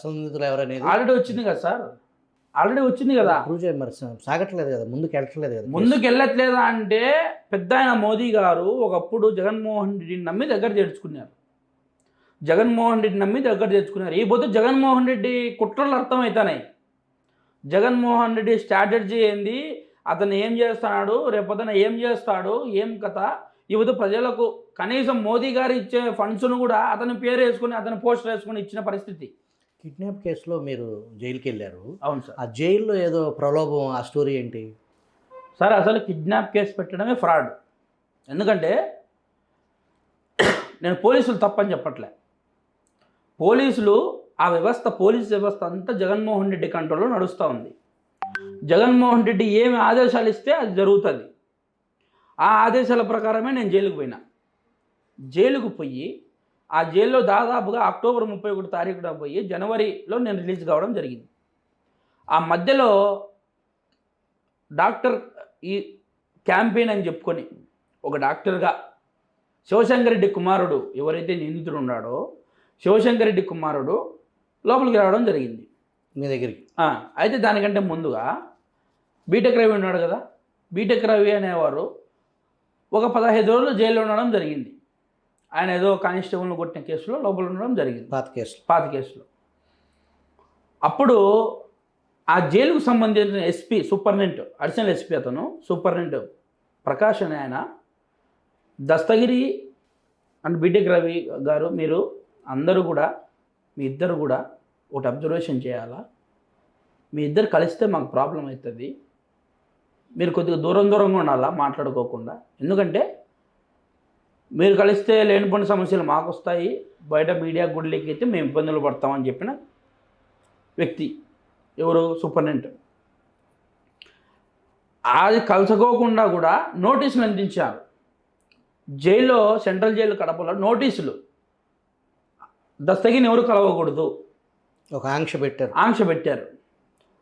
అసలు నిందితులు ఎవరనేది ఆల్రెడీ వచ్చింది కదా సార్, ఆల్రెడీ వచ్చింది కదా. మరి సాగట్లేదు కదా, ముందుకు వెళ్ళట్లేదు కదా. ముందుకు వెళ్ళట్లేదా అంటే పెద్ద ఆయన మోదీ గారు ఒకప్పుడు జగన్మోహన్ రెడ్డిని నమ్మి దగ్గర చేర్చుకున్నారు. జగన్మోహన్ రెడ్డి నమ్మి దగ్గర చేర్చుకున్నారు. ఈ పొద్దు జగన్మోహన్ రెడ్డి కుట్రలు అర్థమవుతున్నాయి. జగన్మోహన్ రెడ్డి స్ట్రాటజీ ఏంది, అతను ఏం చేస్తున్నాడు, రేపొద్దున ఏం చేస్తాడు, ఏం కథ, ఈ పొద్దు ప్రజలకు కనీసం మోదీ గారు ఇచ్చే ఫండ్స్ను కూడా అతని పేరు వేసుకుని అతని పోస్టర్ వేసుకుని ఇచ్చిన పరిస్థితి. కిడ్నాప్ కేసులో మీరు జైలుకి వెళ్ళారు. అవును సార్. ఆ జైల్లో ఏదో ప్రలోభం, ఆ స్టోరీ ఏంటి సార్? అసలు కిడ్నాప్ కేసు పెట్టడమే ఫ్రాడ్. ఎందుకంటే నేను పోలీసులు తప్పని చెప్పట్లే. పోలీసులు ఆ వ్యవస్థ, పోలీస్ వ్యవస్థ అంతా జగన్మోహన్ రెడ్డి కంట్రోల్లో నడుస్తూ ఉంది. జగన్మోహన్ రెడ్డి ఏమి ఆదేశాలు ఇస్తే అది జరుగుతుంది. ఆ ఆదేశాల ప్రకారమే నేను జైలుకు పోయినా. జైలుకు పోయి ఆ జైల్లో దాదాపుగా అక్టోబర్ 31 తారీఖున పోయి జనవరిలో నేను రిలీజ్ కావడం జరిగింది. ఆ మధ్యలో డాక్టర్ ఈ క్యాంపెయిన్ అని చెప్పుకొని ఒక డాక్టర్గా శివశంకర్ రెడ్డి కుమారుడు ఎవరైతే నిందితుడు ఉన్నాడో శివశంకర్ రెడ్డి కుమారుడు లోపలికి రావడం జరిగింది మీ దగ్గరికి. అయితే దానికంటే ముందుగా బీటెక్ రవి ఉన్నాడు కదా, బీటెక్ రవి అనేవారు ఒక 15 రోజులు జైల్లో ఉండడం జరిగింది. ఆయన ఏదో కానిస్టేబుల్ని కొట్టిన కేసులో లోపల ఉండడం జరిగింది, పాత కేసులో. అప్పుడు ఆ జైలుకు సంబంధించిన ఎస్పీ, సూపరింటెండెంట్, అడిషనల్ ఎస్పీ అతను సూపరింటెండెంట్ ప్రకాష్ అని ఆయన, దస్తగిరి అండ్ బీటెక్ రవి గారు, మీరు అందరూ కూడా, మీ ఇద్దరు కూడా ఒకటి అబ్జర్వేషన్ చేయాలా, మీ ఇద్దరు కలిస్తే మాకు ప్రాబ్లం అవుతుంది, మీరు కొద్దిగా దూరంగా ఉండాలా మాట్లాడుకోకుండా, ఎందుకంటే మీరు కలిస్తే లేనిపోయిన సమస్యలు మాకు వస్తాయి, బయట మీడియా గుడ్లకి అయితే మేము ఇబ్బందులు పడతామని చెప్పిన వ్యక్తి ఎవరు? సూపరింటెండెంట్. అది కలుసుకోకుండా కూడా నోటీసులు అందించారు జైల్లో, సెంట్రల్ జైలు కడపలో నోటీసులు, దస్తగిరిని ఎవరు కలవకూడదు, ఒక ఆంక్ష పెట్టారు.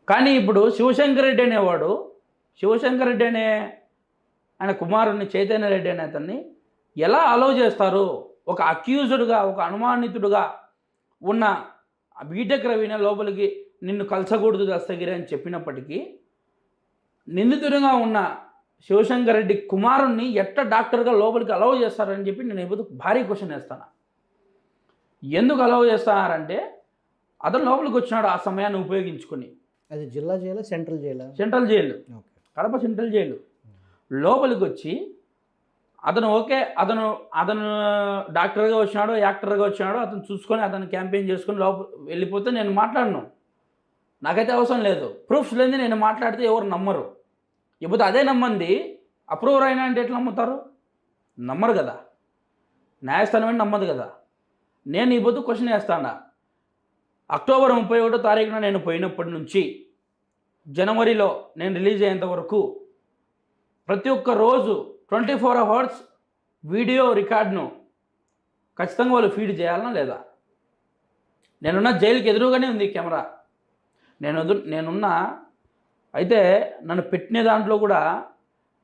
కానీ ఇప్పుడు శివశంకర్ రెడ్డి అనేవాడు, శివశంకర్ రెడ్డి అనే ఆయన కుమారుడిని, చైతన్య రెడ్డి అనే అతన్ని ఎలా అలౌ చేస్తారు? ఒక అక్యూజ్డ్గా, ఒక అనుమానితుడుగా ఉన్న బీటెక్ రవిని లోపలికి నిన్ను కలసకూడదు దస్తగిరి అని చెప్పినప్పటికీ నిందితుడిగా ఉన్న శివశంకర్ రెడ్డి కుమారుణ్ణి ఎట్లా డాక్టర్గా లోపలికి అలౌ చేస్తారని చెప్పి నేను ఇప్పుడు భారీ క్వశ్చన్ వేస్తాను. ఎందుకు అలౌ చేస్తున్నారంటే అతను లోపలికి వచ్చినాడు ఆ సమయాన్ని ఉపయోగించుకొని. అది జిల్లా jail, central jail? Central jail, Kadapa central jail. లోపలికి వచ్చి అతను అతను డాక్టర్గా వచ్చినాడో, యాక్టర్గా వచ్చినాడో అతను చూసుకొని అతను క్యాంపెయిన్ చేసుకొని వెళ్ళిపోతే నేను మాట్లాడను, నాకైతే అవసరం లేదు. ప్రూఫ్స్ లేని నేను మాట్లాడితే ఎవరు నమ్మరు. ఇప్పుడు అదే నమ్మంది అప్రూవర్ అయినా అంటే ఎట్లా నమ్ముతారు? నమ్మరు కదా, న్యాయస్థానం నమ్మదు కదా. నేను ఈ పొద్దు క్వశ్చన్ వేస్తాను. అక్టోబర్ 31 తారీఖున నేను పోయినప్పటి నుంచి జనవరిలో నేను రిలీజ్ అయ్యేంత వరకు ప్రతి ఒక్క రోజు 24 అవర్స్ వీడియో రికార్డును ఖచ్చితంగా వాళ్ళు ఫీడ్ చేయాలనా లేదా? నేనున్న జైలుకి ఎదురుగానే ఉంది కెమెరా, నేనున్న. అయితే నన్ను పెట్టిన దాంట్లో కూడా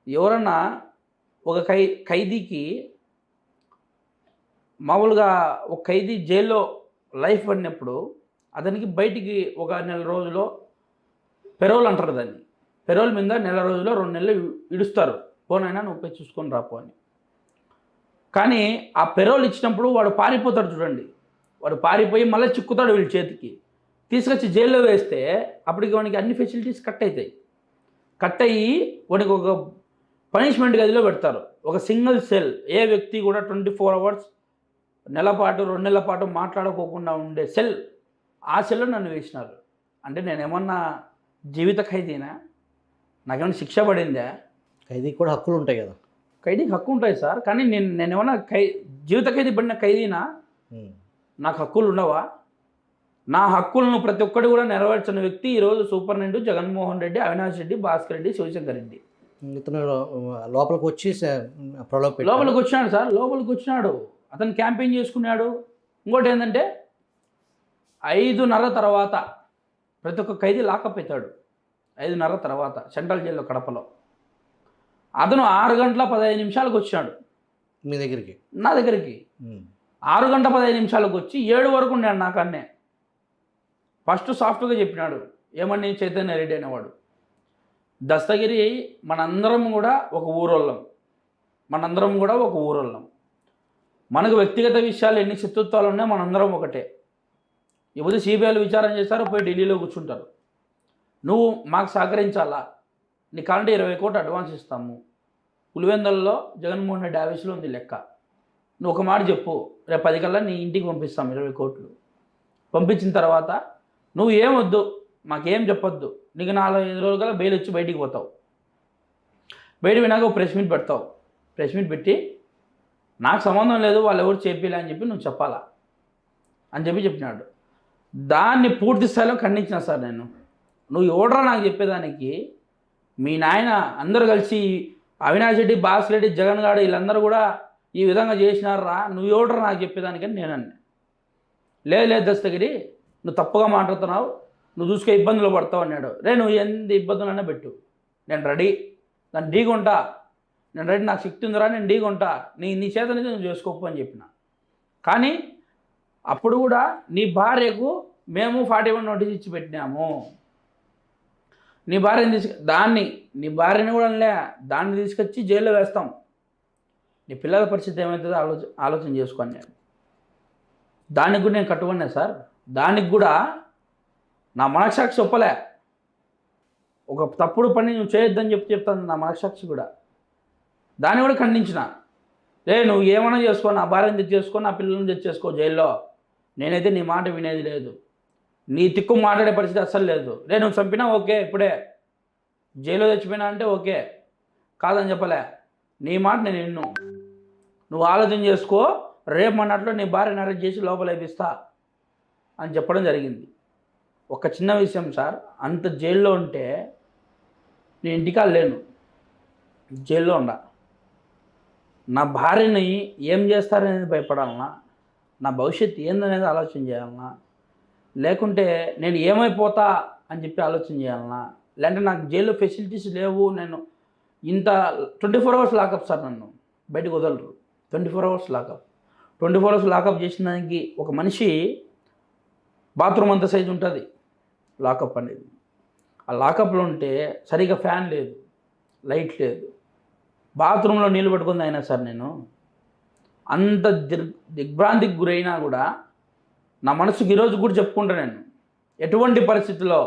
ఎవరన్నా ఒక ఖైదీకి మామూలుగా ఒక ఖైదీ జైల్లో లైఫ్ పడినప్పుడు అతనికి బయటికి ఒక నెల రోజులో పెరోల్ అంటారు దాన్ని, పెరోల్ మీద నెల రోజులో 2 నెలలు ఇడుస్తారు, పోనైనా నువ్వు పోయి చూసుకొని రాపో అని. కానీ ఆ పెరోల్ ఇచ్చినప్పుడు వాడు పారిపోతాడు చూడండి, వాడు పారిపోయి మళ్ళీ చిక్కుతాడు వీళ్ళ చేతికి, తీసుకొచ్చి జైల్లో వేస్తే అప్పటికి వానికి అన్ని ఫెసిలిటీస్ కట్ అయ్యి వాడికి ఒక పనిష్మెంట్ గదిలో పెడతారు. ఒక సింగిల్ సెల్, ఏ వ్యక్తి కూడా 24 అవర్స్ నెలపాటు 2 నెలల పాటు మాట్లాడుకోకుండా ఉండే సెల్, ఆ సెల్లో నన్ను వేసినారు. అంటే నేనేమన్నా జీవిత ఖైదీనా? నాకేమన్నా శిక్ష పడిందా? ఖైదీకి కూడా హక్కులు ఉంటాయి కదా. ఖైదీకి హక్కు ఉంటాయి సార్, కానీ నేనేమన్నా జీవిత ఖైదీ పడిన ఖైదీనా? నాకు హక్కులు ఉండవా? నా హక్కులను ప్రతి ఒక్కటి కూడా నెరవేర్చిన వ్యక్తి ఈరోజు సూపరింటెండెంట్ జగన్మోహన్ రెడ్డి, అవినాష్ రెడ్డి, భాస్కర్ రెడ్డి, శివశంకర్ రెడ్డి. ఇతను లోపలికి వచ్చి లోపలికి వచ్చినాడు సార్, లోపలికి వచ్చినాడు, అతను క్యాంపెయిన్ చేసుకున్నాడు. ఇంకోటి ఏంటంటే 5:30 తర్వాత ప్రతి ఒక్క ఖైదీ లాకప్ అవుతాడు. 5:30 తర్వాత సెంట్రల్ జైల్లో కడపలో. అతను 6:15 వచ్చినాడు మీ దగ్గరికి, నా దగ్గరికి. 6:15 వచ్చి 7 వరకు ఉన్నాడు నాకన్నే. ఫస్ట్ సాఫ్ట్గా చెప్పినాడు. ఏమని? చైతన్య రెడ్డి అనేవాడు, దస్తగిరి మనందరం కూడా ఒక ఊరోళ్ళం, మనకు వ్యక్తిగత విషయాలు ఎన్ని శత్రుత్వాలు ఉన్నాయో మనందరం ఒకటే. ఇప్పుడు సిబిఐలు విచారణ చేస్తారు, పోయి ఢిల్లీలో కూర్చుంటారు. నువ్వు మాకు సహకరించాలా, నీ కాలంటే 20 కోట్లు అడ్వాన్స్ ఇస్తాము, పులివెందులలో జగన్మోహన్ రెడ్డి ఆఫీసులో ఉంది లెక్క, నువ్వు ఒక మాట చెప్పు, రేపు 10 కల్లా నీ ఇంటికి పంపిస్తాం 20 కోట్లు. పంపించిన తర్వాత నువ్వు ఏమొద్దు, మాకేం చెప్పొద్దు, నీకు 4-5 రోజుల కల్లా బెయిల్ వచ్చి బయటికి పోతావు. బయట వినాక ఒక ప్రెస్ మీట్ పెడతావు. ప్రెస్ మీట్ పెట్టి నాకు సంబంధం లేదు, వాళ్ళు ఎవరు చెప్పలే అని చెప్పి నువ్వు చెప్పాలా అని చెప్పినాడు. దాన్ని పూర్తి స్థాయిలో ఖండించిన సార్ నేను. నువ్వు ఎవడరా నాకు చెప్పేదానికి? మీ నాయన అందరూ కలిసి అవినాష్ రెడ్డి, బాస్ రెడ్డి, జగన్ గారు వీళ్ళందరూ కూడా ఈ విధంగా చేసినారా, నువ్వు ఎవడరా నాకు చెప్పేదానికని నేను అన్నా. లేదు దస్తగిరి, నువ్వు తప్పుగా మాట్లాడుతున్నావు, నువ్వు చూసుకే ఇబ్బందులు పడతావు అన్నాడు. నువ్వు ఎంత ఇబ్బందులైనా పెట్టు, నేను రెడీ, దాన్ని ఢీకొంటా, నేను రెడీ, నాకు శక్తి ఉందిరా, నేను ఢీకొంటా, నీ చేత నుంచి నువ్వు చేసుకోకు అని చెప్పిన. కానీ అప్పుడు కూడా నీ భార్యకు మేము 41 నోటీస్ ఇచ్చి పెట్టినాము. నీ భార్యని నీ భార్యని కూడా దాన్ని తీసుకొచ్చి జైల్లో వేస్తాం, నీ పిల్లల పరిస్థితి ఏమవుతుందో ఆలోచన చేసుకోండి నేను. దానికి కూడా నేను కట్టుకున్నా సార్. దానికి కూడా నా మనస్సాక్షి ఒప్పలే. ఒక తప్పుడు పని నువ్వు చేయొద్దని చెప్తాను నా మనస్సాక్షి కూడా. దాన్ని కూడా ఖండించిన. నువ్వు ఏమైనా చేసుకో, నా భార్యను తెచ్చేసుకో, నా పిల్లల్ని తెచ్చేసుకో జైల్లో, నేనైతే నీ మాట వినేది లేదు, నీ తిక్కు మాట్లాడే పరిస్థితి అస్సలు లేదు. నువ్వు చంపినా ఓకే, ఇప్పుడే జైల్లో తెచ్చిపోయినా అంటే ఓకే, కాదని చెప్పలే, నీ మాట నేను విన్ను, నువ్వు ఆలోచన చేసుకో, రేపు అన్నట్లు నీ భార్యను అరెస్ట్ చేసి లోపల వేపిస్తా అని చెప్పడం జరిగింది. ఒక చిన్న విషయం సార్, అంత జైల్లో ఉంటే నేను ఇంటికాడ లేను, జైల్లో ఉండా. నా భార్యని ఏం చేస్తారనేది భయపడాలన్నా, నా భవిష్యత్తు ఏందనేది ఆలోచన చేయాలన్నా, లేకుంటే నేను ఏమైపోతా అని చెప్పి ఆలోచన చేయాలన్నా, లేదంటే నాకు జైల్లో ఫెసిలిటీస్ లేవు, నేను ఇంత 24 అవర్స్ లాకప్ సార్, నన్ను బయటకు వదలరు. 24 అవర్స్ లాకప్. 24 అవర్స్ లాకప్ చేసిన దానికి ఒక మనిషి బాత్రూమ్ అంత సైజు ఉంటుంది లాకప్ అనేది. ఆ లాకప్లో ఉంటే సరిగా ఫ్యాన్ లేదు, లైట్ లేదు, బాత్రూంలో నీళ్ళు పట్టుకుంది అయినా సార్ నేను అంత దిగ్భ్రాంతికి గురైనా కూడా నా మనసుకి ఈరోజు కూడా చెప్పుకుంటా, నేను ఎటువంటి పరిస్థితుల్లో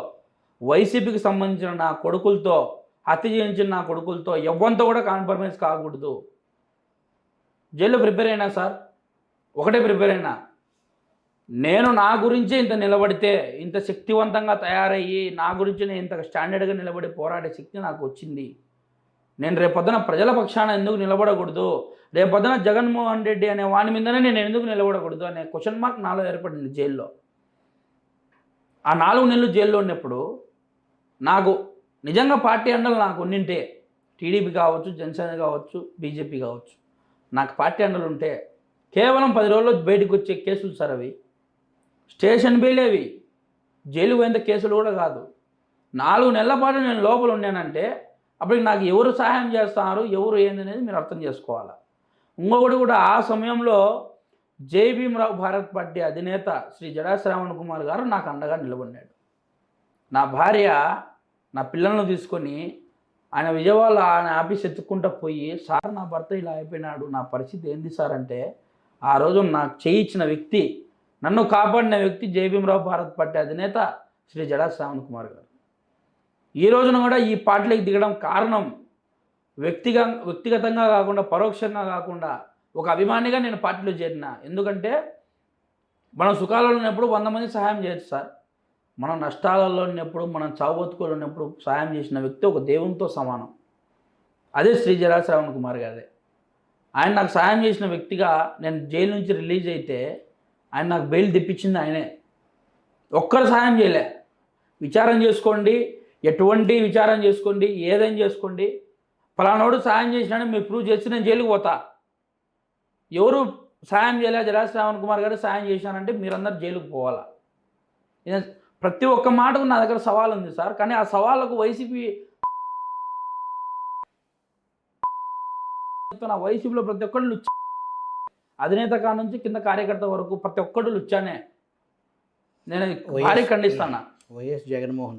వైసీపీకి సంబంధించిన నా కొడుకులతో, హత్య చేయించిన నా కొడుకులతో ఎవ్వంతో కూడా కాంప్రమైజ్ కాకూడదు. జైల్లో ప్రిపేర్ అయినా సార్, ఒకటే ప్రిపేర్ అయినా, నేను నా గురించే ఇంత నిలబడితే, ఇంత శక్తివంతంగా తయారయ్యి నా గురించి నేను ఇంత స్టాండర్డ్గా నిలబడి పోరాడే శక్తి నాకు వచ్చింది. నేను రేపొద్దున ప్రజల పక్షాన ఎందుకు నిలబడకూడదు, రేపొద్దున జగన్మోహన్ రెడ్డి అనే వాని మీదనే నేను ఎందుకు నిలబడకూడదు అనే క్వశ్చన్ మార్క్ నాలో ఏర్పడింది జైల్లో. ఆ 4 నెలలు జైల్లో ఉన్నప్పుడు నాకు నిజంగా పార్టీ అండలు నాకు ఉన్నింటే, టీడీపీ కావచ్చు, జనసేన కావచ్చు, బీజేపీ కావచ్చు, నాకు పార్టీ అండలు ఉంటే కేవలం 10 రోజుల్లో బయటకు వచ్చే కేసులు సార్ అవి. స్టేషన్ బెయిలేవి, జైలు పోయేంత కేసులు కూడా కాదు. 4 నెలల పాటు నేను లోపల ఉన్నానంటే అప్పటికి నాకు ఎవరు సహాయం చేస్తున్నారు, ఎవరు ఏందనేది మీరు అర్థం చేసుకోవాలి. ఇంకొకటి కూడా, ఆ సమయంలో జై భీమరావు భారత్ పార్టీ అధినేత శ్రీ జడా శ్రావణ్ కుమార్ గారు నాకు అండగా నిలబడినాడు. నా భార్య నా పిల్లలను తీసుకొని ఆయన విజయవాడలో ఆయన ఆఫీస్ ఎత్తుక్కుంటూ పోయి, సార్ నా భర్త ఇలా అయిపోయినాడు, నా పరిస్థితి ఏంది సార్ అంటే, ఆ రోజు నాకు చేయించిన వ్యక్తి, నన్ను కాపాడిన వ్యక్తి జై భీమరావు భారత్ పార్టీ అధినేత శ్రీ జడా శ్రావణ్ కుమార్ గారు. ఈ రోజున కూడా ఈ పార్టీలోకి దిగడం కారణం వ్యక్తిగతంగా కాకుండా, పరోక్షంగా కాకుండా, ఒక అభిమానిగా నేను పార్టీలో చేరిన. ఎందుకంటే మనం సుఖాలలో ఉన్నప్పుడు 100 మంది సహాయం చేయొచ్చు సార్, మనం నష్టాలలో ఉన్నప్పుడు, మనం చావుబతుకులు ఉన్నప్పుడు సహాయం చేసిన వ్యక్తి ఒక దేవునితో సమానం. అదే శ్రీ జడా శ్రావణ్ కుమార్ గారే. ఆయన నాకు సహాయం చేసిన వ్యక్తిగా నేను జైలు నుంచి రిలీజ్ అయితే ఆయన నాకు బెయిల్ తెప్పించింది ఆయనే. ఒక్కరు సహాయం చేయలే. విచారం చేసుకోండి, ఎటువంటి విచారం చేసుకోండి, ఏదైనా చేసుకోండి, ఫలానోడు సహాయం చేసినాడని మీరు ప్రూవ్ చేసి నేను జైలుకి పోతా. ఎవరు సాయం చేయలే, జడా శ్రావణ్ కుమార్ గారు సాయం చేశానంటే మీరందరూ జైలుకు పోవాలా. ప్రతి ఒక్క మాటకు నా దగ్గర సవాల్ ఉంది సార్. కానీ ఆ సవాళ్ళకు వైసీపీలో ప్రతి ఒక్కళ్ళు లుచ్చా, అధినేత కా నుంచి కింద కార్యకర్త వరకు ప్రతి ఒక్కళ్ళు లుచ్చానే. నేను భారీ ఖండిస్తాను. వైఎస్ జగన్మోహన్ రెడ్డి